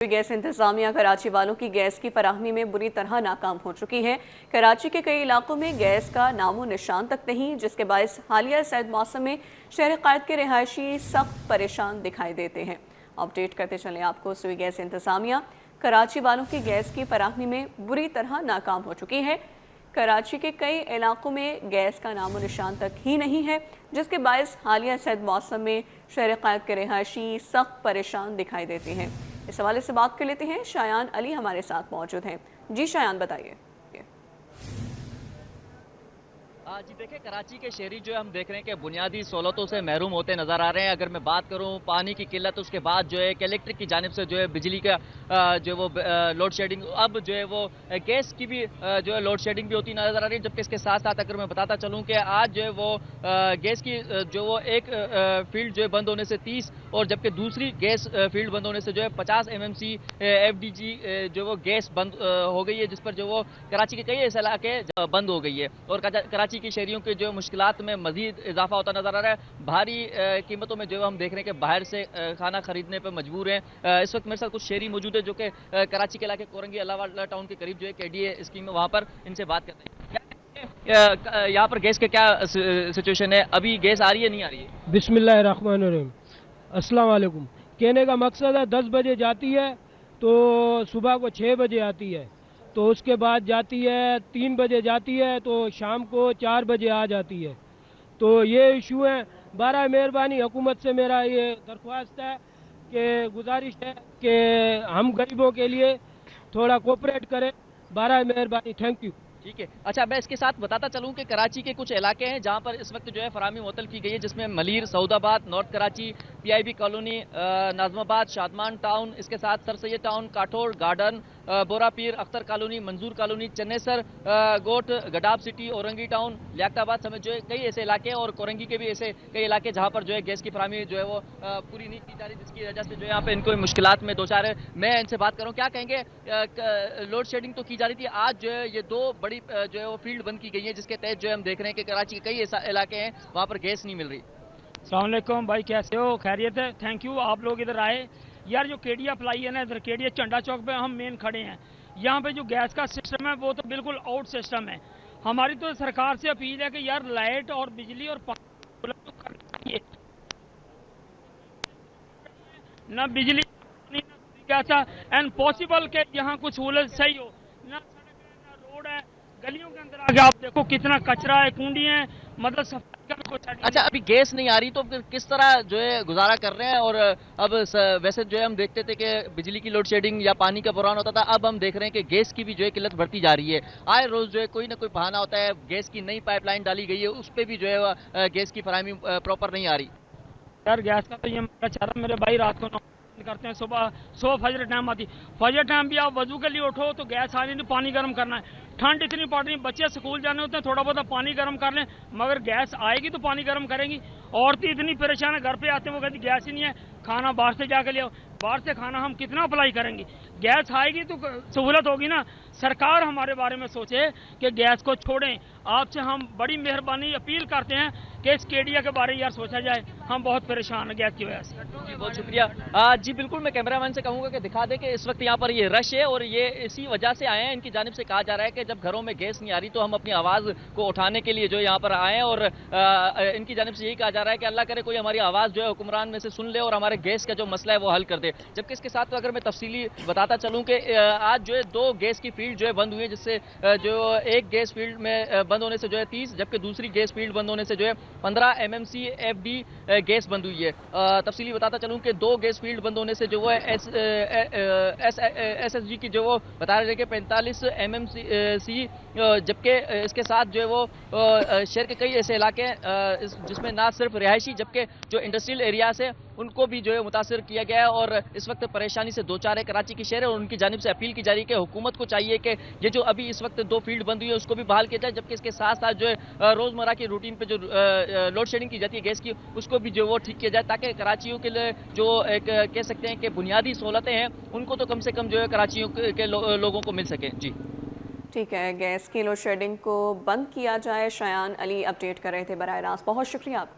Gas इंतजामिया कराची वालों की गैस की फराहमी में बुरी तरह नाकाम हो चुकी है। कराची के कई इलाकों में गैस का नामो निशान तक नहीं, जिसके बायस हालिया सर्द मौसम में शहर क़ायद के रिहायशी सख्त परेशान दिखाई देते हैं। अपडेट करते चलें आपको। सुई गैस इंतजामिया कराची वालों की गैस की फराहमी में बुरी तरह नाकाम हो चुकी है। कराची के कई इलाकों में गैस का नामो निशान तक ही नहीं है, जिसके बायस हालिया सर्द मौसम में शहर क़ायद के रिहायशी सख्त परेशान दिखाई देते हैं। इस हवाले से बात कर लेते हैं। शायान अली हमारे साथ मौजूद हैं। जी शायान, बताइए। जी देखिए, कराची के शहरी जो है हम देख रहे हैं कि बुनियादी सहूलतों से महरूम होते नज़र आ रहे हैं। अगर मैं बात करूं पानी की किल्लत, उसके बाद जो है कि इलेक्ट्रिक की जानिब से जो है बिजली का जो वो लोड शेडिंग, अब जो है वो गैस की भी जो है लोड शेडिंग भी होती नज़र आ रही है। जबकि इसके साथ साथ अगर मैं बताता चलूँ कि आज जो है वो गैस की जो वो एक फील्ड जो है बंद होने से 30 और जबकि दूसरी गैस फील्ड बंद होने से जो है 50 MMC FDG जो वो गैस बंद हो गई है, जिस पर जो वो कराची के कई ऐसे इलाके बंद हो गई है। और कराची की शहरियों के जो मुश्किलात में मजीद इजाफा होता नजर आ रहा है। भारी कीमतों में जो है हम देख रहे हैं कि बाहर से खाना खरीदने पर मजबूर हैं। इस वक्त मेरे साथ कुछ शहरी मौजूद है जो कि कराची के इलाके कोरंगी अलावा टाउन के करीब जो है KDA स्कीम है, वहाँ पर इनसे बात करते हैं। यहाँ पर गैस का क्या सिचुएशन है? अभी गैस आ रही है, नहीं आ रही है? बिस्मिल्लाहिर्रहमानिर्रहीम। अस्सलाम वालेकुम। कहने का मकसद है 10 बजे जाती है तो सुबह को 6 बजे आती है, तो उसके बाद जाती है 3 बजे जाती है तो शाम को 4 बजे आ जाती है। तो ये इशू है। बारह मेहरबानी हुकूमत से मेरा ये दरख्वास्त है कि गुजारिश है कि हम गरीबों के लिए थोड़ा कोऑपरेट करें। बारह मेहरबानी, थैंक यू। ठीक है। अच्छा, मैं इसके साथ बताता चलूं कि कराची के कुछ इलाके हैं जहां पर इस वक्त जो है फराहमी मुअत्तल की गई है, जिसमें Malir, Saudabad, north Karachi, PIB colony, Nazimabad, Shadman town, इसके साथ Sir Syed town, Kathore garden, Bora Pir, Akhtar colony, Manzoor colony, Chanesar, गोट, गडाब सिटी, औरंगी टाउन, लियाकताबाद समेत जो है कई ऐसे इलाके और कोरंगी के भी ऐसे कई इलाके जहां पर जो है गैस की फराहमी जो है वो पूरी नहीं की जा रही, जिसकी वजह से जो है यहाँ पे इनको मुश्किलात में दो चार है। मैं इनसे बात करूँ, क्या कहेंगे? लोड शेडिंग तो की जा रही थी, आज जो है ये दो बड़ी जो है वो फील्ड बंद की गई है, जिसके तहत जो है हम देख रहे हैं कि कराची के कई ऐसे इलाके हैं वहां पर गैस नहीं मिल रही। अस्सलाम वालेकुम भाई, कैसे हो? खैरियत है? थैंक यू आप लोग इधर आए। यार जो केडिया अप्लाई है ना, इधर केडिया चंडा चौक पे हम मेन खड़े हैं। यहाँ पे जो गैस का सिस्टम है वो तो बिल्कुल आउट सिस्टम है। हमारी तो सरकार से अपील है कि यार लाइट और बिजली और पानी तो करना चाहिए। ना बिजली ना गैस एंड पॉसिबल के यहाँ कुछ सहूलत सही हो, ना सड़क है ना रोड है। गलियों के अंदर आगे आप देखो कितना कचरा है, कूंडी है, मतलब सफाई का भी कुछ। अच्छा, अभी गैस नहीं आ रही तो फिर किस तरह जो है गुजारा कर रहे हैं? और अब वैसे जो है हम देखते थे कि बिजली की लोड शेडिंग या पानी का बहरान होता था, अब हम देख रहे हैं कि गैस की भी जो है किल्लत बढ़ती जा रही है। आए रोज जो है कोई ना कोई बहाना होता है। गैस की नई पाइपलाइन डाली गई है, उस पर भी जो है गैस की फराहमी प्रॉपर नहीं आ रही। यार गैस का तो ये चारा मेरे भाई रात को करते हैं, सुबह फजर टाइम आती। फजर टाइम भी आप वजू के लिए उठो तो गैस आनी नहीं, पानी गर्म करना है। ठंड इतनी पड़ रही, बच्चे स्कूल जाने होते हैं, थोड़ा बहुत पानी गर्म कर लें, मगर गैस आएगी तो पानी गर्म करेंगी। औरतें इतनी परेशान है, घर पे आते हैं वो कहती गैस ही नहीं है, खाना बाहर से जाके ले आओ। बाहर से खाना हम कितना अप्लाई करेंगे? गैस आएगी तो सहूलत होगी ना। सरकार हमारे बारे में सोचे कि गैस को छोड़ें। आपसे हम बड़ी मेहरबानी अपील करते हैं कि इस केडिया के बारे में यार सोचा जाए। हम बहुत परेशान हैं गैस की वजह से। जी बहुत शुक्रिया। जी बिल्कुल, मैं कैमरामैन से कहूँगा कि दिखा दे कि इस वक्त यहाँ पर ये रश है और ये इसी वजह से आए हैं। इनकी जानिब से कहा जा रहा है कि जब घरों में गैस नहीं आ रही तो हम अपनी आवाज़ को उठाने के लिए जो यहाँ पर आए हैं। और इनकी जानिब से यही कहा जा रहा है कि अल्लाह करे कोई हमारी आवाज़ जो है हुक्मरान में से सुन ले और हमारे गैस का जो मसला है वो हल कर दे। जबकि इसके साथ तो अगर मैं तफसीली बताता चलूँ कि आज जो है 2 गैस की फील्ड जो है बंद हुई है, जिससे जो एक गैस फील्ड में बंद होने से जो है 30, जबकि दूसरी गैस फील्ड बंद होने से जो है 15 MMC FD गैस बंद हुई है। तफसीली बताता चलूँ कि 2 गैस फील्ड बंद होने से जो है SSG की जो वो बता रहे थे कि 45 MMC, जबकि इसके साथ जो है वो शहर के कई ऐसे इलाके हैं जिसमें ना सिर्फ रिहायशी जबकि जो इंडस्ट्रियल एरियाज है उनको भी जो है मुतासर किया गया है। और इस वक्त परेशानी से दो चार है कराची की शहर है और उनकी जानिब से अपील की जा रही है कि हुकूमत को चाहिए कि ये जो अभी इस वक्त 2 फील्ड बंद हुई है उसको भी बहाल किया जाए। जबकि इसके साथ साथ जो है रोज़मर्रा की रूटीन पे जो लोड शेडिंग की जाती है गैस की, उसको भी जो वो ठीक किया जाए, ताकि कराचियों के लिए जो एक कह सकते हैं कि बुनियादी सहूलतें हैं उनको तो कम से कम जो है कराचियों के लोगों को मिल सके। जी ठीक है, गैस की लोड शेडिंग को बंद किया जाए। शायान अली अपडेट कर रहे थे बराह रास्त, बहुत शुक्रिया आप।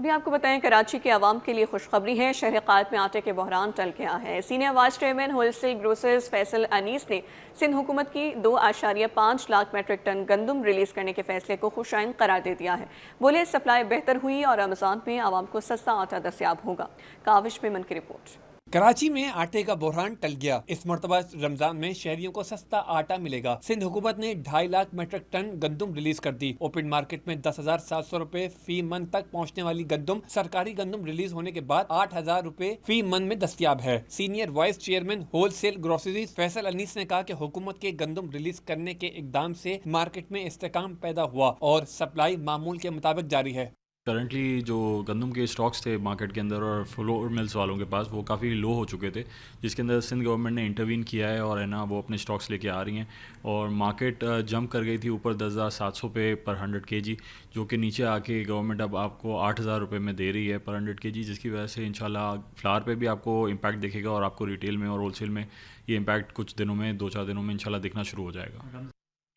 بھی آپ کو بتائیں کراچی کے عوام کے لیے خوشخبری ہے، شہر قائد میں آٹے کے بحران ٹل گیا ہے۔ Senior vice chairman wholesale grocers Faisal Anis نے سندھ حکومت کی 2.5 لاکھ میٹرک ٹن گندم ریلیز کرنے کے فیصلے کو خوش آئند قرار دے دیا ہے۔ بولے سپلائی بہتر ہوئی اور رمضان میں عوام کو سستا آٹا دستیاب ہوگا۔ کاوش میمن کی رپورٹ۔ کراچی میں آٹے کا بحران ٹل گیا، اس مرتبہ رمضان میں شہریوں کو سستا آٹا ملے گا۔ سندھ حکومت نے 2.5 لاکھ میٹرک ٹن گندم ریلیز کر دی۔ اوپن مارکیٹ میں 10,700 روپے فی من تک پہنچنے والی گندم سرکاری گندم ریلیز ہونے کے بعد 8,000 روپے فی من میں دستیاب ہے۔ Senior vice chairman wholesale groceries Faisal Anis نے کہا کہ حکومت کے گندم ریلیز کرنے کے اقدام سے مارکیٹ میں استحکام پیدا ہوا اور سپلائی معمول کے مطابق جاری ہے۔ کرنٹلی جو گندم کے اسٹاکس تھے مارکیٹ کے اندر اور فلور ملز والوں کے پاس وہ کافی لو ہو چکے تھے، جس کے اندر سندھ گورنمنٹ نے انٹروین کیا ہے اور ہے نا وہ اپنے اسٹاکس لے کے آ رہی ہیں اور مارکیٹ جمپ کر گئی تھی اوپر 10,700 پہ پر 100 kg، جو کہ نیچے آ کے گورنمنٹ اب آپ کو 8,000 روپے میں دے رہی ہے پر 100 kg، جس کی وجہ سے انشاءاللہ فلاور پہ بھی آپ کو امپیکٹ دکھے گا اور آپ کو ریٹیل میں اور ہول سیل میں یہ امپیکٹ کچھ دنوں میں 2-4 دنوں میں انشاءاللہ دکھنا شروع ہو جائے گا۔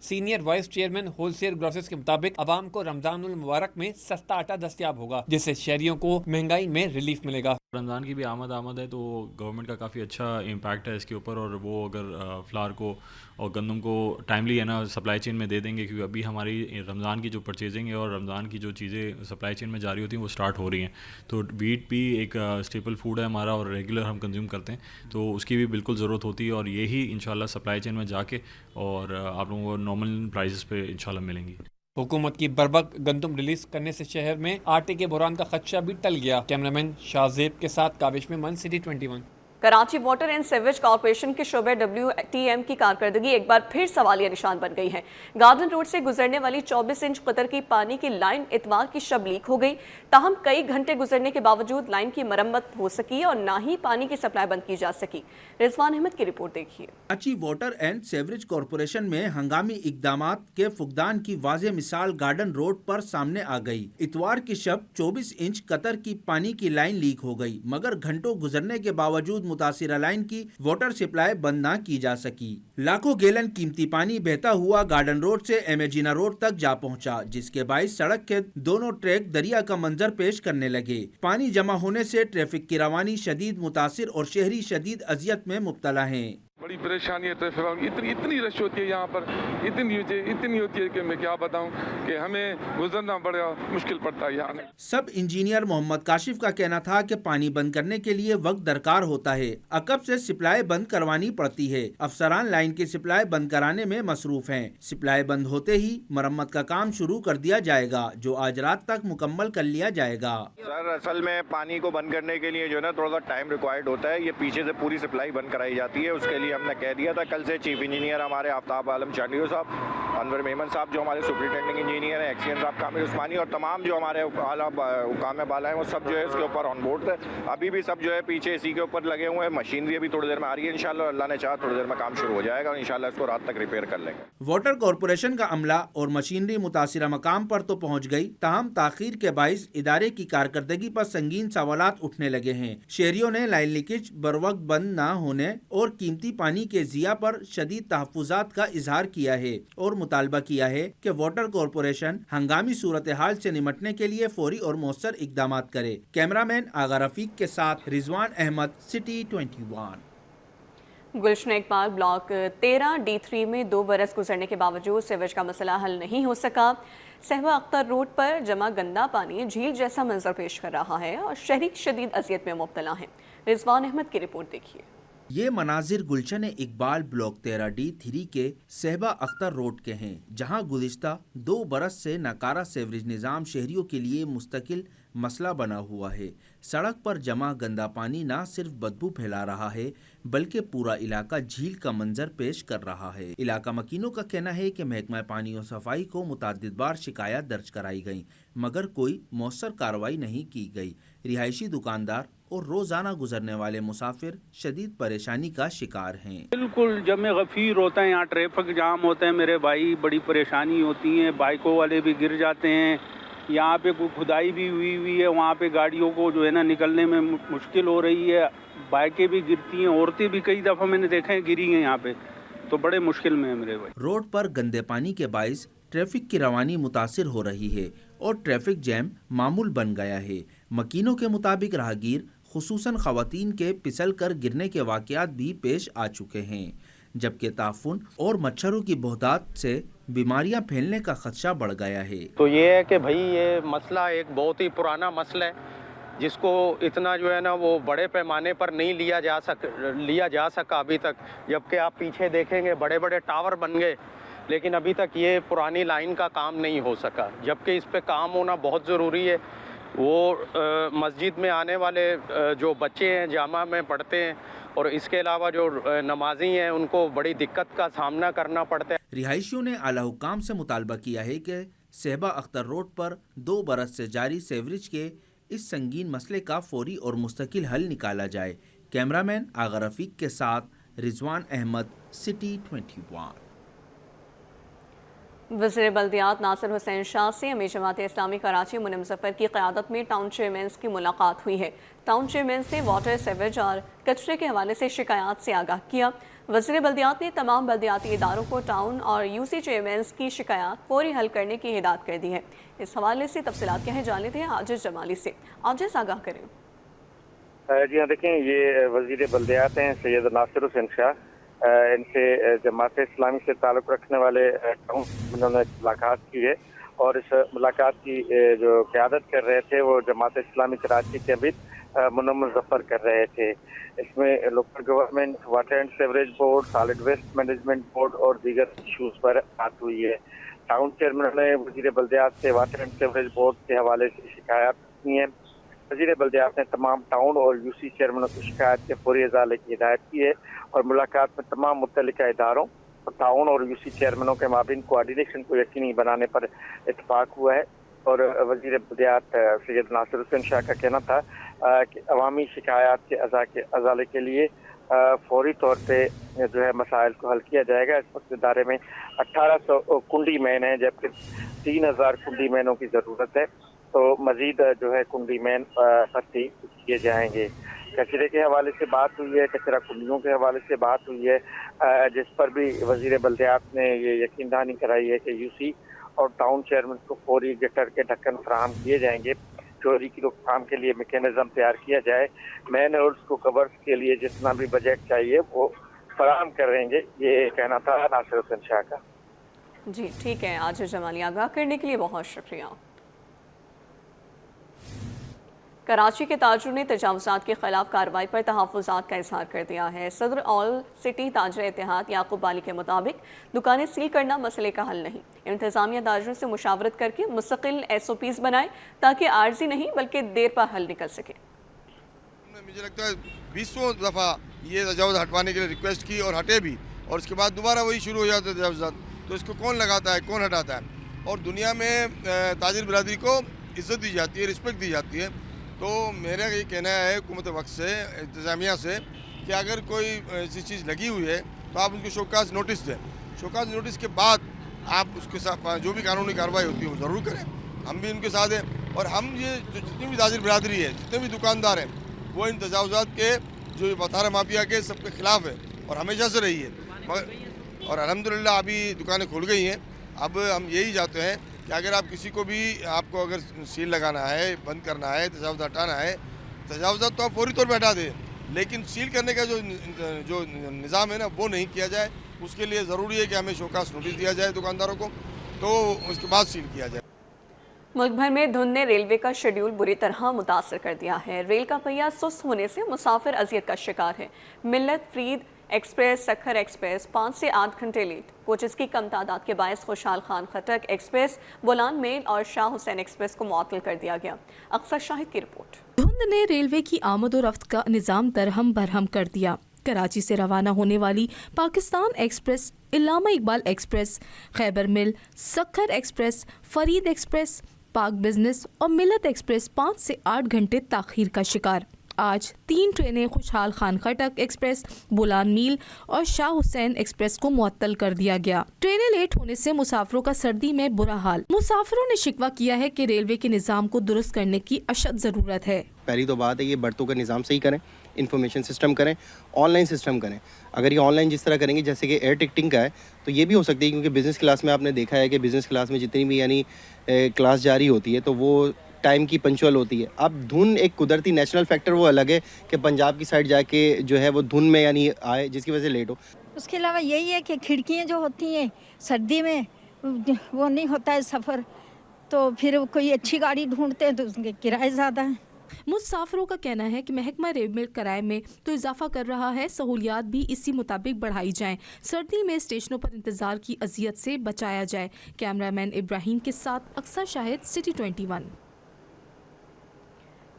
Senior vice chairman wholesale grocers کے مطابق عوام کو رمضان المبارک میں سستا آٹا دستیاب ہوگا، جس سے شہریوں کو مہنگائی میں ریلیف ملے گا۔ رمضان کی بھی آمد ہے تو گورنمنٹ کا کافی اچھا امپیکٹ ہے اس کے اوپر، اور وہ اگر فلاور کو اور گندم کو ٹائملی ہے نا سپلائی چین میں دے دیں گے، کیونکہ ابھی ہماری رمضان کی جو پرچیزنگ ہے اور رمضان کی جو چیزیں سپلائی چین میں جاری ہوتی ہیں وہ سٹارٹ ہو رہی ہیں، تو ویٹ بھی ایک اسٹیپل فوڈ ہے ہمارا اور ریگولر ہم کنزیوم کرتے ہیں، تو اس کی بھی بالکل ضرورت ہوتی ہے اور یہی انشاءاللہ سپلائی چین میں جا کے اور آپ لوگوں کو نارمل پرائزز پہ انشاءاللہ ملیں گی۔ حکومت کی بروقت گندم ریلیز کرنے سے شہر میں آٹے کے بحران کا خدشہ بھی ٹل گیا۔ کیمرامین شاہزیب کے ساتھ Kawish Memon, city 21۔ Karachi water and سیویج کارپوریشن کے شعبہ WTM کی کارکردگی ایک بار پھر سوالیہ نشان بن گئی ہے۔ گارڈن روڈ سے گزرنے والی 24 انچ قطر کی پانی کی لائن اتوار کی شب لیک ہو گئی، تاہم کئی گھنٹے گزرنے کے باوجود لائن کی مرمت ہو سکی اور نہ ہی پانی کی سپلائی بند کی جا سکی۔ رضوان احمد کی رپورٹ دیکھیے۔ Karachi water and sewerage corporation میں ہنگامی اقدامات کے فقدان کی واضح مثال گارڈن روڈ پر سامنے آ گئی۔ اتوار کی شب 24 انچ قطر کی پانی کی لائن لیک ہو گئی، مگر گھنٹوں گزرنے کے باوجود متاثرہ لائن کی واٹر سپلائی بند نہ کی جا سکی۔ لاکھوں گیلن قیمتی پانی بہتا ہوا گارڈن روڈ سے امیجینا روڈ تک جا پہنچا، جس کے باعث سڑک کے دونوں ٹریک دریا کا منظر پیش کرنے لگے۔ پانی جمع ہونے سے ٹریفک کی روانی شدید متاثر اور شہری شدید اذیت میں مبتلا ہیں۔ بڑی پریشانی ہے، ٹریفک اتنی رش ہوتی ہے یہاں پر، اتنی ہوتی ہے کہ میں کیا بتاؤں کہ ہمیں گزرنا بڑا مشکل پڑتا ہے یہاں۔ سب انجینئر محمد کاشف کا کہنا تھا کہ پانی بند کرنے کے لیے وقت درکار ہوتا ہے، عقب سے سپلائی بند کروانی پڑتی ہے۔ افسران لائن کی سپلائی بند کرانے میں مصروف ہیں۔ سپلائی بند ہوتے ہی مرمت کا کام شروع کر دیا جائے گا، جو آج رات تک مکمل کر لیا جائے گا۔ سر اصل میں پانی کو بند کرنے کے لیے جو ہے نا تھوڑا سا ٹائم ریکوائرڈ ہوتا ہے، یہ پیچھے سے پوری سپلائی بند کرائی جاتی ہے، اس کے لیے ہم نے کہہ دیا تھا کل سے چیف انجینئر ہمارے آفتاب عالم چانڈیو صاحب، انور میمن صاحب جو ہمارے سپرنٹینڈنگ انجینئر ہیں، ایکسین صاحب کامل عثمانی اور تمام جو ہمارے اعلیٰ حکام بالا ہیں وہ سب جو ہے اس کے اوپر آن بورڈ تھے۔ ابھی بھی سب جو ہے پیچھے اسی کے اوپر لگے ہوئے ہیں، مشینری ابھی تھوڑی دیر میں آ رہی ہے، انشاءاللہ اللہ نے چاہا تھوڑی دیر میں کام شروع ہو جائے گا اور انشاءاللہ اس کو رات تک ریپیئر کر لیں گے۔ واٹر کارپوریشن کا عملہ اور مشینری متاثرہ مقام پر تو پہنچ گئی، تاہم تاخیر کے باعث ادارے کی کارکردگی پر سنگین سوالات اٹھنے لگے ہیں۔ شہریوں نے لائن لیکیج بروقت بند نہ ہونے اور قیمتی پانی کے ضیاع پر شدید تحفظات کا اظہار کیا ہے اور مطالبہ کیا ہے کہ واٹر کارپوریشن ہنگامی صورتحال سے نمٹنے کے لیے فوری اور مؤثر اقدامات کرے۔ کیمرامین آغا رفیق کے ساتھ Rizwan Ahmed, city 21۔ Gulshan Iqbal block 13D3 میں 2 برس گزرنے کے باوجود سیویج کا مسئلہ حل نہیں ہو سکا۔ صہبا اختر روڈ پر جمع گندا پانی جھیل جیسا منظر پیش کر رہا ہے اور شہری شدید اذیت میں مبتلا ہیں۔ رضوان احمد کی رپورٹ دیکھیے۔ یہ مناظر گلشن اقبال بلاک 13D3 کے صہبا اختر روڈ کے ہیں، جہاں گزشتہ 2 برس سے ناکارہ سیوریج نظام شہریوں کے لیے مستقل مسئلہ بنا ہوا ہے۔ سڑک پر جمع گندا پانی نہ صرف بدبو پھیلا رہا ہے بلکہ پورا علاقہ جھیل کا منظر پیش کر رہا ہے۔ علاقہ مکینوں کا کہنا ہے کہ محکمہ پانی و صفائی کو متعدد بار شکایات درج کرائی گئیں، مگر کوئی مؤثر کارروائی نہیں کی گئی۔ رہائشی دکاندار اور روزانہ گزرنے والے مسافر شدید پریشانی کا شکار ہیں۔ بالکل جمع غفیر ہوتا ہے، یہاں ٹریفک جام ہوتا ہے میرے بھائی، بڑی پریشانی ہوتی ہے، بائکوں والے بھی گر جاتے ہیں، یہاں پہ کوئی کھدائی بھی ہوئی ہے، وہاں پہ گاڑیوں کو جو ہے نا نکلنے میں مشکل ہو رہی ہے، بائکیں بھی گرتی ہیں، عورتیں بھی کئی دفعہ میں نے دیکھا ہے گری ہیں یہاں پہ، تو بڑے مشکل میں ہے میرے بھائی۔ روڈ پر گندے پانی کے باعث ٹریفک کی روانی متاثر ہو رہی ہے और ट्रैफिक जैम मामूल बन गया है। मकीनों के मुताबिक राहगीर खुसूसन खवातीन के फिसल कर गिरने के वाक़यात भी पेश आ चुके हैं, जबकि ताफुन और मच्छरों की बहुतात से बीमारियां फैलने का खदशा बढ़ गया है। तो ये है कि भाई ये मसला एक बहुत ही पुराना मसला है, जिसको इतना जो है ना वो बड़े पैमाने पर नहीं लिया जा सका अभी तक। जबकि आप पीछे देखेंगे बड़े बड़े टावर बन गए, लेकिन अभी तक ये पुरानी लाइन का काम नहीं हो सका, जबकि इस पे काम होना बहुत ज़रूरी है। वो मस्जिद में आने वाले जो बच्चे हैं जामा में पढ़ते हैं, और इसके अलावा जो नमाजी हैं उनको बड़ी दिक्कत का सामना करना पड़ता है। रिहायशियों ने आला हुक्काम से मुतालबा किया है कि सहबा अख्तर रोड पर 2 बरस से जारी सीवरेज के इस संगीन मसले का फौरी और मुस्तकिल हल निकाला जाए। कैमरामैन आगा रफीक के साथ रिजवान अहमद, सिटी 21। वज़ीर बल्दियात नासिर हुसैन शाह से अमीर जमात इस्लामी कराची मुनीम ज़फ़र की क़यादत में टाउन चेयरमैन्स की मुलाकात हुई है। टाउन चेयरमैन्स ने वाटर, सीवरेज और कचरे के हवाले से शिकायत से आगाह किया। वज़ीर बल्दियात ने तमाम बल्दियाती इदारों को टाउन और यूसी चेयरमैन्स की शिकायत फौरी हल करने की हिदायत कर दी है। इस हवाले से तफसीलात कहे जाने थे आजिज़ जमाली से। आजिज़ आगाह करें। जी हाँ, देखें ये वज़ीर बल्दियात हैं सैयद नासिर हुसैन शाह। इनसे जमात इस्लामी से ताल्लुक़ रखने वाले टाउन उन्होंने मुलाकात की है, और इस मुलाकात की जो क़यादत कर रहे थे वो जमात इस्लामी कराची के अमीर मुनीम ज़फ़र कर रहे थे। इसमें local government, water and sewerage board, solid waste management board और दीगर इशूज़ पर बात हुई है। टाउन चेयरमैन ने वज़ीर बल्दियात से वाटर एंड सीवरेज बोर्ड के हवाले से शिकायत की है। वज़ीर बल्दियात ने तमाम टाउन और यूसी चेयरमैनों की शिकायत के फौरी इज़ाले की हिदायत की है, और मुलाकात में तमाम मुतल्लिका इदारों और टाउन और यूसी चेयरमैनों के माबिन कोऑर्डिनेशन को यकीनी बनाने पर इत्तफाक हुआ है। और वज़ीर बल्दियात सैयद नासिर हुसैन शाह का कहना था कि अवामी शिकायत के अज़ाले के लिए फौरी तौर पे जो है मसाइल को हल किया जाएगा। इस वक्त इदारे में 1800 कुंडी मैन हैं, जबकि 3000 कुंडी मैनों की ज़रूरत है, तो मज़ीद जो है कुंडी मैन भर्ती किए जाएंगे। कचरे के हवाले से बात हुई है, कचरा कुंडियों के हवाले से बात हुई है, जिस पर भी वज़ीर बल्दियात ने ये यकीन दहानी कराई है कि यूसी और टाउन चेयरमैन को फौरी गटर के ढक्कन फराहम किए जाएंगे। चोरी की रोकथाम के लिए मैकेनिज्म तैयार किया जाए। मैन होल्स को कवर्स के लिए जितना भी बजट चाहिए वो फराहम करेंगे। ये कहना था नासिर हुसैन शाह का। जी ठीक है, आज जमाली आगाह करने के लिए बहुत शुक्रिया। कराची के ताजर ने तजावुज़ात के खिलाफ कार्रवाई पर तहफ़्फ़ुज़ात का इज़हार कर दिया है। सदर ऑल सिटी ताजर इत्तेहाद याकूब बाली के मुताबिक दुकानें सील करना मसले का हल नहीं, इंतज़ामिया ताजरों से मुशावरत करके मुस्तकिल SOPs बनाए ताकि आर्जी नहीं बल्कि देर पर हल निकल सके। मुझे लगता है 20वां दफ़ा ये तजावुज़ हटवाने के लिए रिक्वेस्ट की और हटे भी, और उसके बाद दोबारा वही शुरू हो जाता है तजावुज़ात। तो इसको कौन लगाता है, कौन हटाता है? और दुनिया में ताजिर बिरादरी को इज़्ज़त दी जाती है, रिस्पेक्ट दी जाती है। तो मेरा ये कहना है हुकूमत वक्त से, इंतज़ामिया से, कि अगर कोई ऐसी चीज़ लगी हुई है तो आप उसको शोकाज नोटिस दें। शोकाज नोटिस के बाद आप उसके साथ जो भी कानूनी कार्रवाई होती है वो ज़रूर करें। हम भी उनके साथ हैं, और हम ये जितनी भी ताजिर बिरादरी है, जितने भी दुकानदार हैं, वो इन तजावुज़ात के जो बथारा माफिया के सबके खिलाफ है और हमेशा से रही है। मगर और अल्हम्दुलिल्लाह अभी दुकानें खुल गई हैं। अब हम यही चाहते हैं कि अगर आप किसी को भी, आपको अगर सील लगाना है, बंद करना है, तजावुज़ हटाना है, तजावुज़ात तो आप फौरी तौर पर हटा दें, लेकिन सील करने का जो निज़ाम है ना वो नहीं किया जाए। उसके लिए ज़रूरी है कि हमें शोकास नोटिस दिया जाए दुकानदारों को, तो उसके बाद सील किया जाए। मुल्क भर में धुंध ने रेलवे का शेड्यूल बुरी तरह मुतासर कर दिया है। रेल का पहिया सुस्त होने से मुसाफिर अजियत का शिकार है। मिल्लत, फरीद एक्सप्रेस, सखर एक्सप्रेस 5 से 8 घंटे लेट। कोचेस की कम तादाद के बायस खुशहाल खान खटक एक्सप्रेस, बोलान मेल और शाह हुसैन एक्सप्रेस को मुअत्तल कर दिया गया। अक्सर शाहिद की रिपोर्ट। धुंध ने रेलवे की आमद और रफ्त का निज़ाम दरहम बरहम कर दिया। कराची से रवाना होने वाली पाकिस्तान एक्सप्रेस, इल्लामा इकबाल एक्सप्रेस, खैबर मिल, सखर एक्सप्रेस, फरीद एक्सप्रेस, पाक बिजनेस और मिलत एक्सप्रेस 5 से 8 घंटे ताख़ीर का शिकार। آج 3 ٹرینیں خوشحال خان خٹک ایکسپریس، بولان میل اور شاہ حسین ایکسپریس کو معطل کر دیا گیا۔ ٹرینیں لیٹ ہونے سے مسافروں کا سردی میں برا حال۔ مسافروں نے شکوہ کیا ہے کہ ریلوے کے نظام کو درست کرنے کی اشد ضرورت ہے۔ پہلی تو بات ہے یہ برتوں کا نظام صحیح کریں، انفارمیشن سسٹم کریں، آن لائن سسٹم کریں۔ اگر یہ آن لائن جس طرح کریں گے جیسے کہ ایئر ٹکٹنگ کا ہے تو یہ بھی ہو سکتی ہے، کیونکہ بزنس کلاس میں آپ نے دیکھا ہے کہ بزنس کلاس میں جتنی بھی یعنی کلاس جاری ہوتی ہے تو وہ ٹائم کی پنچول ہوتی ہے۔ اب دھن ایک قدرتی نیچرل فیکٹر وہ الگ ہے کہ پنجاب کی سائڈ جا کے جو ہے وہ دھن میں یعنی آئے جس کی وجہ سے لیٹ ہو۔ اس کے علاوہ یہی ہے کہ کھڑکیاں جو ہوتی ہیں سردی میں وہ نہیں ہوتا ہے سفر، تو پھر کوئی اچھی گاڑی ڈھونڈتے ہیں تو اس کے کرائے زیادہ ہیں۔ مسافروں کا کہنا ہے کہ محکمہ ریل کرائے میں تو اضافہ کر رہا ہے، سہولیات بھی اسی مطابق بڑھائی جائیں، سردی میں اسٹیشنوں پر انتظار کی اذیت سے بچایا جائے۔ کیمرہ مین ابراہیم کے ساتھ اکثر شاہد، سٹی 21۔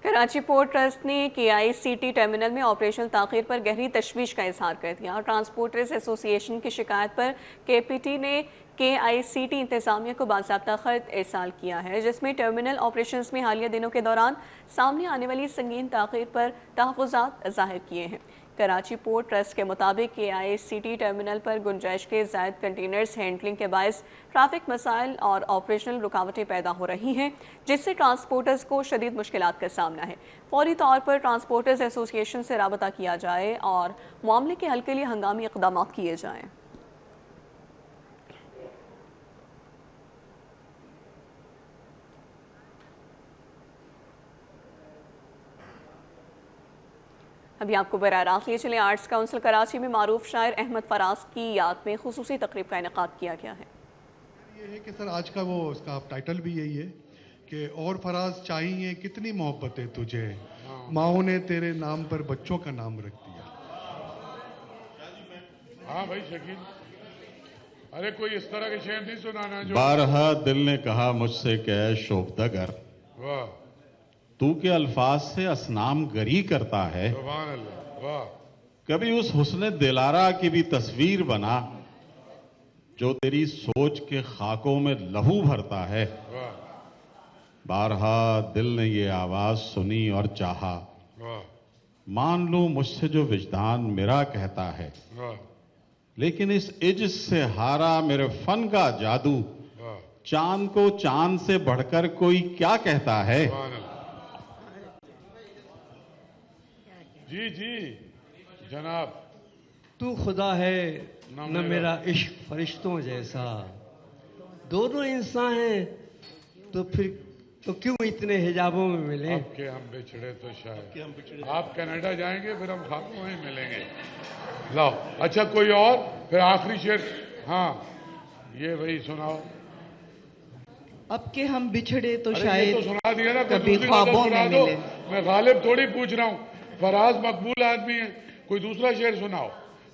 کراچی پورٹ ٹرسٹ نے KICT ٹرمینل میں آپریشن تاخیر پر گہری تشویش کا اظہار کر دیا اور ٹرانسپورٹرز ایسوسی ایشن کی شکایت پر KPT نے KICT انتظامیہ کو باضابطہ خط ارسال کیا ہے، جس میں ٹرمینل آپریشنز میں حالیہ دنوں کے دوران سامنے آنے والی سنگین تاخیر پر تحفظات ظاہر کیے ہیں۔ کراچی پورٹ ٹرسٹ کے مطابق KICT ٹرمینل پر گنجائش کے زائد کنٹینرز ہینڈلنگ کے باعث ٹریفک مسائل اور آپریشنل رکاوٹیں پیدا ہو رہی ہیں، جس سے ٹرانسپورٹرز کو شدید مشکلات کا سامنا ہے۔ فوری طور پر ٹرانسپورٹرز ایسوسی ایشن سے رابطہ کیا جائے اور معاملے کے حل کے لیے ہنگامی اقدامات کیے جائیں۔ ابھی آپ کو براہ راست لیے چلیں، آرٹس کونسل کراچی میں معروف شاعر احمد فراز کی یاد میں خصوصی تقریب کا انعقاد کیا گیا ہے۔ یہ ہے کہ سر آج کا وہ اس کا ٹائٹل بھی یہی ہے کہ اور فراز چاہیے کتنی محبتیں تجھے، ماؤں نے تیرے نام پر بچوں کا نام رکھ دیا۔ ہاں بھائی شکیل، ارے کوئی اس طرح کے شعر نہیں سنانا جو بارہا دل نے کہا مجھ سے کہ اے شوفتہ گر، واہ تو کے الفاظ سے اسنام گری کرتا ہے، سبحان اللہ، واہ کبھی اس حسن دلارا کی بھی تصویر بنا جو تیری سوچ کے خاکوں میں لہو بھرتا ہے۔ واہ بارہا دل نے یہ آواز سنی اور چاہا، واہ مان لوں مجھ سے جو وجدان میرا کہتا ہے، واہ لیکن اس عجز سے ہارا میرے فن کا جادو، واہ چاند کو چاند سے بڑھ کر کوئی کیا کہتا ہے۔ سبحان اللہ۔ جی جی جناب، تو خدا ہے نہ میرا عشق فرشتوں جیسا، دونوں انسان ہیں تو پھر تو کیوں اتنے حجابوں میں ملیں۔ اب کہ ہم بچھڑے تو شاید آپ کینیڈا جائیں گے پھر ہم خاکوں میں ملیں گے۔ لاؤ اچھا کوئی اور پھر آخری شعر، ہاں یہ وہی سناؤ۔ اب کہ ہم بچھڑے تو ارے یہ شاید تو سنا دیا نا، کبھی دوسری خوابوں غزل میں سنا دو۔ ملیں۔ میں غالب تھوڑی پوچھ رہا ہوں، فراز مقبول آدمی ہے، کوئی دوسرا شعر سناؤ۔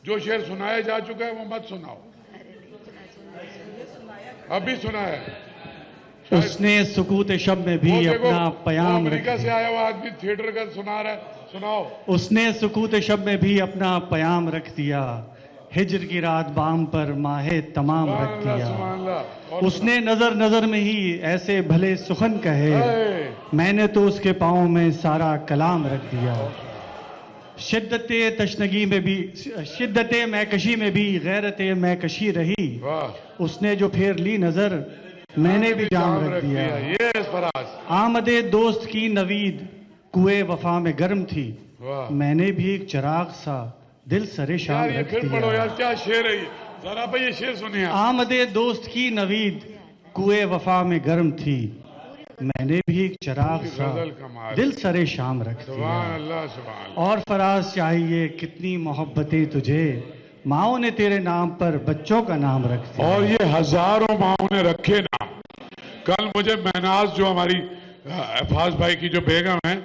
جو شعر سنایا جا چکا ہے وہ مت سناؤ، ابھی سنایا ہے۔ اس نے سکوت شب میں بھی وہ دیکھو، اپنا پیام رکھ امریکہ سے دیا، آیا ہوا آدمی تھیٹر کا سنا رہا ہے، سناؤ۔ اس نے سکوت شب میں بھی اپنا پیام رکھ دیا، ہجر کی رات بام پر ماہ تمام رکھ سبحان اللہ، دیا، سبحان اللہ۔ اور اس نے نظر نظر میں ہی ایسے بھلے سخن کہے، اے، میں نے تو اس کے پاؤں میں سارا کلام رکھ دیا۔ شدت تشنگی میں بھی، شدت میکشی میں بھی غیرت میکشی رہی، واہ اس نے جو پھیر لی نظر میں نے بھی جام رکھ دیا۔ یہ فراز، آمد دوست کی نوید کوئے وفا میں گرم تھی، واہ میں نے بھی ایک چراغ سا دل سرے شام یار یہ رکھ پھر پڑھو دیا۔ یار، کیا شعر ہے یہ، ذرا بھائی یہ شعر سنیے آپ۔ آمد دوست کی نوید کوئے وفا میں گرم تھی، میں نے بھی ایک چراغ سا غزل کمال، دل سرے شام رکھ سبحان دیا۔ اللہ، سبحان اللہ۔ اور فراز چاہیے کتنی محبتیں تجھے، ماؤں نے تیرے نام پر بچوں کا نام رکھ دیا۔ اور یہ ہزاروں ماؤں نے رکھے نام۔ کل مجھے مہناز جو ہماری افاظ بھائی کی جو بیگم ہے،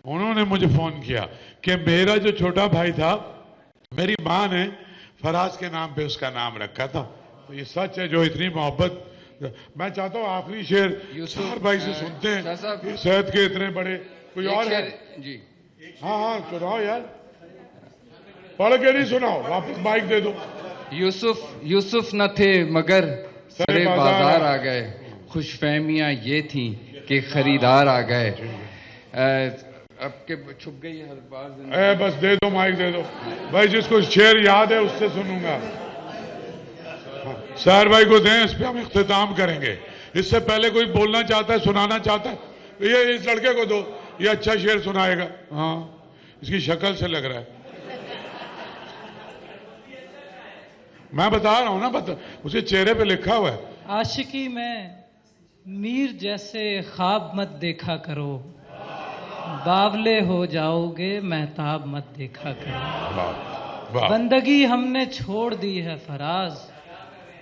انہوں نے مجھے فون کیا کہ میرا جو چھوٹا بھائی تھا، میری ماں نے فراز کے نام پہ اس کا نام رکھا تھا۔ تو یہ سچ ہے، جو اتنی محبت۔ میں چاہتا ہوں آخری شعر سار بھائی سے سنتے ہیں، صحت کے اتنے بڑے، کوئی اور ہے؟ جی ہاں ہاں سناؤ یار، پڑھ کے نہیں سناؤ، واپس مائک دے دو۔ یوسف نہ تھے مگر سرے بازار آ گئے، خوش فہمیاں یہ تھیں کہ خریدار آ گئے۔ अब के छुप गई हर बार। बस दे दो, माइक दे दो भाई, जिसको शेर याद है उससे सुनूंगा। साहिर भाई को दें, इस पे हम इख्तिताम करेंगे। इससे पहले कोई बोलना चाहता है, सुनाना चाहता है, ये इस लड़के को दो, ये अच्छा शेर सुनाएगा। हाँ, इसकी शक्ल से लग रहा है। मैं बता रहा हूं ना, उसके चेहरे पे लिखा हुआ है। आशिकी में मीर जैसे ख्वाब मत देखा करो, बावले हो जाओगे महताब मत देखा करो। बंदगी हमने छोड़ दी है फराज,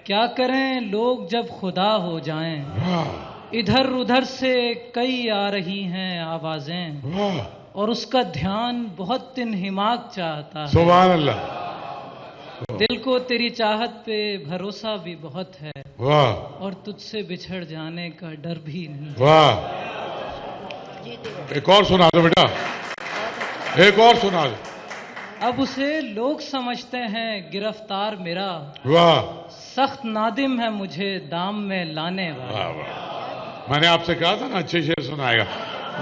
क्या करें लोग जब खुदा हो जाएं। इधर उधर से कई आ रही हैं आवाजें, और उसका ध्यान बहुत इन्हिमाक चाहता है। सुभान अल्लाह। दिल को तेरी चाहत पे भरोसा भी बहुत है, वाह, और तुझसे बिछड़ जाने का डर भी नहीं। वाह, एक और सुना दो बेटा, एक और सुना दो। अब उसे लोग समझते हैं गिरफ्तार मेरा, वाह, सख्त नादिम है मुझे दाम में लाने वाला। मैंने आपसे कहा था ना अच्छे शेर सुनाएगा।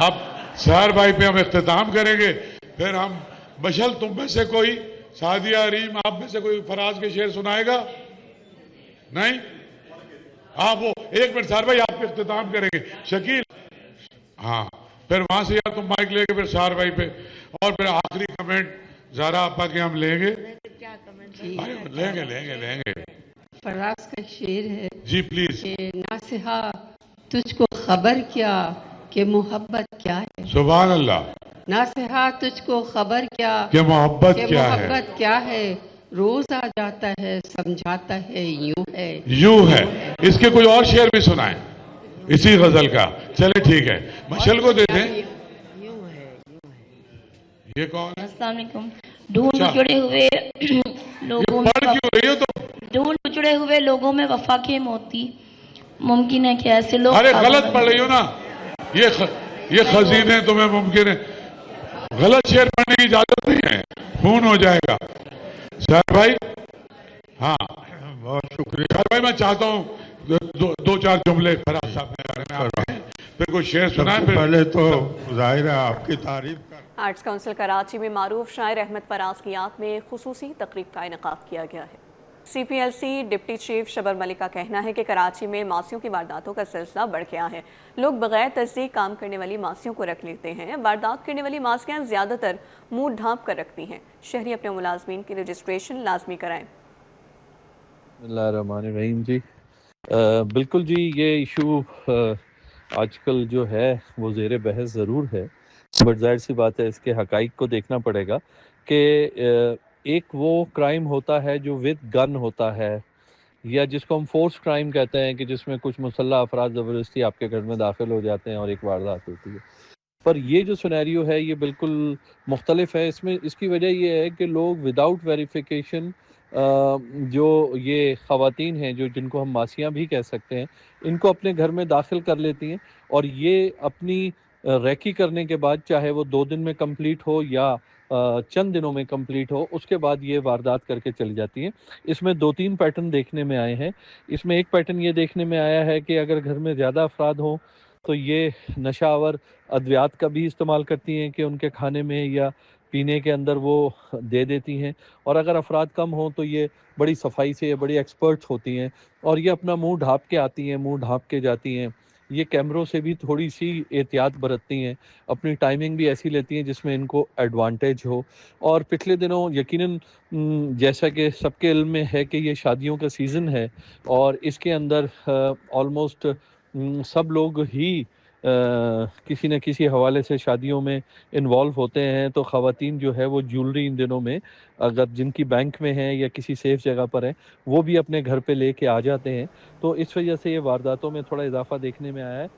अब साहिर भाई पे हम इख्तिताम करेंगे, फिर हम बशल तुम में से कोई, सादिया रीम आप में से कोई फराज के शेर सुनाएगा? नहीं? हाँ, वो एक मिनट साहिर भाई, आप पे इख्तिताम करेंगे। शकील, हाँ, फिर वहां से यार तुम माइक लेके फिर साहिर भाई पे, और फिर आखिरी कमेंट ज़ारा आपा के हम लेंगे। क्या कमेंट? लेंगे। फराज का शेर है जी प्लीज। नासिहा तुझको खबर क्या कि मोहब्बत क्या है। सुभान अल्लाह। नासिहा तुझको खबर क्या कि मोहब्बत क्या है। रोज आ जाता है समझाता है यूं है। इसके कोई और शेर भी सुनाएं इसी गजल का। चले ठीक है, मशल को दे दें। ये कौन है? अस्सलाम वालेकुम। ढूंढ उजड़े हुए लोगों में क्यों रही हो तुम? ढूंढ उजड़े हुए लोगों में वफा के मोती, मुमकिन है कि ऐसे लोग। अरे गलत पढ़ रही हो ना, ये खजीने तुम्हें मुमकिन है। गलत शेर पढ़ने की इजाजत नहीं है, खून हो जाएगा। सर भाई, हाँ बहुत शुक्रिया। सर भाई, मैं चाहता हूँ दो चार जुमले फराज साहब के बारे में आपने, फिर कोई शेर सुनाए। पहले तो जाहिर है आपकी तारीफ। आर्ट्स काउंसिल कराची में मारूफ शायर अहमद फराज की याद में खुसूसी तकरीब का इनेकाद किया गया है। CPLC डिप्टी चीफ शबर मलिक का कहना है कि कराची में मासियों की वारदातों का सिलसिला बढ़ गया है। लोग बगैर तस्दीक काम करने वाली मासियों को रख लेते हैं। वारदात करने वाली मासियाँ ज़्यादातर मुंह ढांप कर रखती हैं। शहरी अपने मुलाजमीन की रजिस्ट्रेशन लाजमी कराएं। बिस्मिल्लाहिर्रहमानिर्रहीम जी, बिल्कुल जी, ये इशू आजकल जो है वो ज़ेर बहस ज़रूर है, बट ज़ाहिर सी बात है इसके हक़ाइक़ को देखना पड़ेगा कि एक वो क्राइम होता है जो विद गन होता है, या जिसको हम फोर्स क्राइम कहते हैं कि जिसमें कुछ मुसल्लह अफराद ज़बरदस्ती आपके घर में दाखिल हो जाते हैं और एक वारदात होती है। पर ये जो सिनेरियो है ये बिल्कुल मुख्तलिफ है। इसमें इसकी वजह ये है कि लोग विदाउट वेरिफिकेशन जो ये ख़वातीन हैं, जो जिनको हम मासियाँ भी कह सकते हैं, इनको अपने घर में दाखिल कर लेती हैं, और ये अपनी रैकी करने के बाद, चाहे वो 2 दिन में कंप्लीट हो या चंद दिनों में कंप्लीट हो, उसके बाद ये वारदात करके चली जाती हैं। इसमें 2-3 पैटर्न देखने में आए हैं। इसमें एक पैटर्न ये देखने में आया है कि अगर घर में ज़्यादा अफराद हों तो ये नशावर अद्वियात का भी इस्तेमाल करती हैं कि उनके खाने में या पीने के अंदर वो दे देती हैं, और अगर अफराद कम हों तो ये बड़ी सफाई से, ये बड़ी एक्सपर्ट्स होती हैं और ये अपना मुंह ढाँप के आती हैं, मुंह ढाँप के जाती हैं। ये कैमरों से भी थोड़ी सी एहतियात बरतती हैं, अपनी टाइमिंग भी ऐसी लेती हैं जिसमें इनको एडवांटेज हो। और पिछले दिनों यकीनन जैसा कि सबके इल्म में है कि ये शादियों का सीज़न है और इसके अंदर ऑलमोस्ट सब लोग ही किसी न किसी हवाले से शादियों में इन्वॉल्व होते हैं। तो ख़वातीन जो है वो ज्वेलरी इन दिनों में, अगर जिनकी बैंक में है या किसी सेफ जगह पर है, वो भी अपने घर पे लेके आ जाते हैं। तो इस वजह से ये वारदातों में थोड़ा इजाफा देखने में आया है।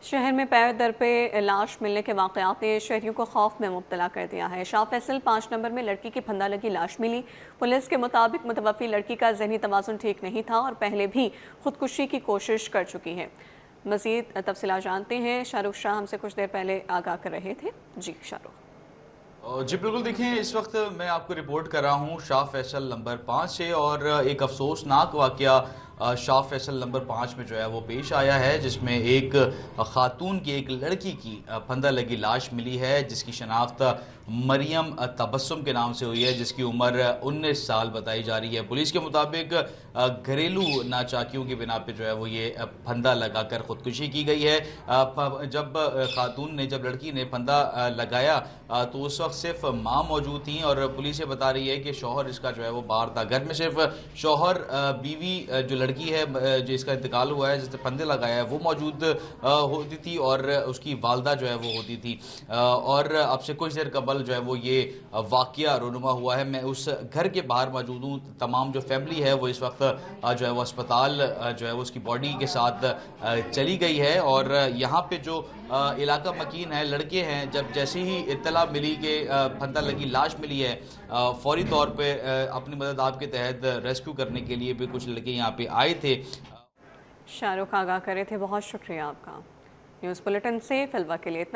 शहर में पैर दर पे लाश मिलने के वाक़यात ने शहरियों को खौफ में मुब्तला कर दिया है। शाह फैसल 5 नंबर में लड़की की फंदा लगी लाश मिली। पुलिस के मुताबिक मुतवफ़ी लड़की का ज़हनी तवाज़ुन ठीक नहीं था और पहले भी खुदकुशी की कोशिश कर चुकी है। मज़ीद तफसीलात जानते हैं, शाहरुख शाह हमसे कुछ देर पहले आगाह कर रहे थे। जी शाहरुख। जी बिल्कुल, देखिए इस वक्त मैं आपको रिपोर्ट कर रहा हूँ शाह फैसल नंबर 5 से, और एक अफसोसनाक वाक़या شاہ فیصل نمبر 5 میں جو ہے وہ پیش آیا ہے، جس میں ایک خاتون کی، ایک لڑکی کی پھندہ لگی لاش ملی ہے، جس کی شناخت مریم تبسم کے نام سے ہوئی ہے، جس کی عمر 19 سال بتائی جا رہی ہے۔ پولیس کے مطابق گھریلو ناچاکیوں کی بنا پہ جو ہے وہ یہ پھندہ لگا کر خودکشی کی گئی ہے۔ جب خاتون نے، جب لڑکی نے پھندہ لگایا تو اس وقت صرف ماں موجود تھیں، اور پولیس یہ بتا رہی ہے کہ شوہر اس کا جو ہے وہ باہر تھا۔ گھر میں صرف شوہر، بیوی، جو لڑکی ہے جس کا انتقال ہوا ہے، جس نے پھندے لگایا ہے، وہ موجود ہوتی تھی، اور اس کی والدہ جو ہے وہ ہوتی تھی۔ اور اب سے کچھ دیر قبل جو ہے وہ یہ واقعہ رونما ہوا ہے۔ میں اس گھر کے باہر موجود ہوں، تمام جو فیملی ہے وہ اس وقت جو ہے وہ اسپتال جو ہے وہ اس کی باڈی کے ساتھ چلی گئی ہے، اور یہاں پہ جو علاقہ مکین ہے، لڑکے ہیں، جب جیسے ہی اطلاع ملی کہ پھندہ لگی لاش ملی ہے، فوری طور پہ اپنی مدد آپ کے تحت ریسکیو کرنے کے لیے بھی کچھ لڑکے یہاں پہ آئے تھے۔ شاہ رخ آگاہ کرے تھے، بہت شکریہ آپ کا۔ نیوز بلیٹن سے فی الوقت کے لیے اتنا